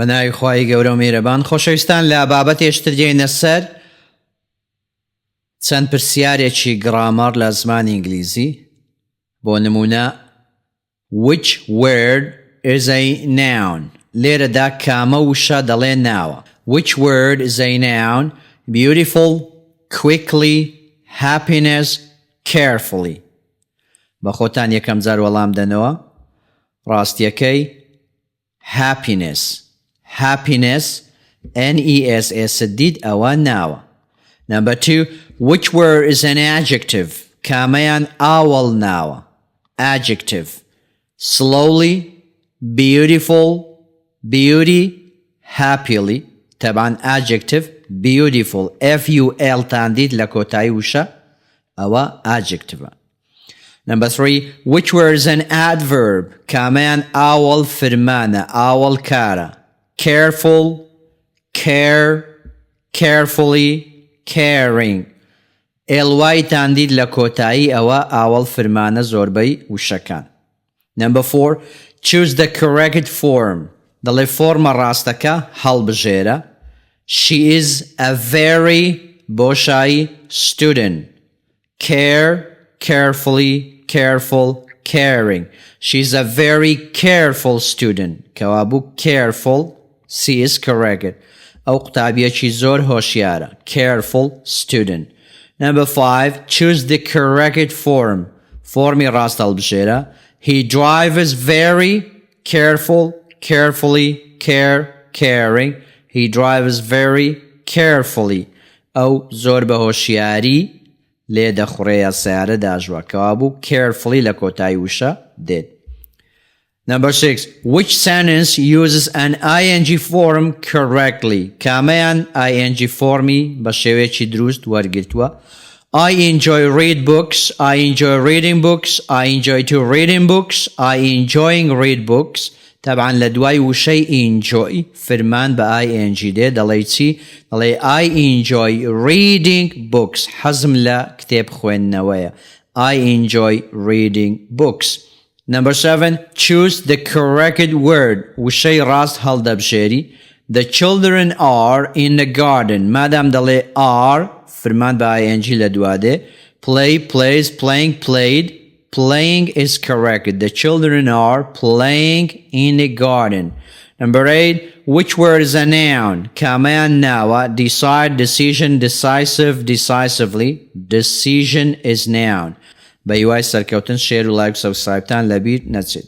بەناوی خوای گەورە و میهرەبان خۆشەویستان لە بابەتێشتر دێینە سەر چەند پرسیارێکی گرامەر لە زمانی ئینگلیزی بۆ نمونە which word is a noun لێرەدا کامە وشە دەڵێ ناوە which word is a noun beautiful quickly happiness carefully بە خۆتان یەکەم جار وەڵام دەنەوە ڕاستیەکەی happiness N-E-S-S دید ئەوە ناوە Number 2 which word is an adjective کامەیان ئاوەڵ ناوە adjective slowly beautiful beauty happily طبعا adjective beautiful F-U-L تان دید لە کۆتایی وشە ئەوە adjective Number 3 which word is an adverb کامەیان ئاوەڵ فرمانە ئاوەڵ کارە careful care carefully caring ly تان دید لە کۆتایی ئەوە ئاوەڵ فرمانە زۆربەی وشەکان Number 4 choose the correct form دەڵێ فۆرمە ڕاستەکە هەڵبژێرە She is a very بۆشایی student care carefully careful caring She's a very careful student کەوابوو careful C is correct ئەو قوتابیەکی زۆر هۆشیارە careful student Number 5 choose the correct form فۆرمی ڕاست هەڵبژێرە He drives very careful carefully caring He drives very carefully ئەو زۆر بە هۆشیاری لێ دەخوڕێە سیارە داژوە کەوابوو carefully لە کۆتایی وشە دێت Number 6 which sentence uses an ing form correctly کامەیان ing فۆرمی بە شێوەیەکی دروست وەرگرتووە I enjoy read books I enjoy reading books I enjoy to reading books I enjoying read books طبعا لە دوای وشەی enjoy فرمان بە ing دێ دەڵێ چی دەڵێ I enjoy reading books حەزم لە کتێب خوێندنەوەیە I enjoy reading books Number 7 choose the correct word وشەی ڕاست هەڵدەبژێری The children are in the garden مادام دەڵێ are فرمان بە ing لە دوادێ play plays playing played Playing is correct. The children are playing in the garden. Number 8. Which word is a noun? کامەیان ناوە decide, decision, decisive, decisively. Decision is noun. بە هیوای سەرکەوتن شێر و لایک و سەبسکرایبتان لەبیر نەچێت.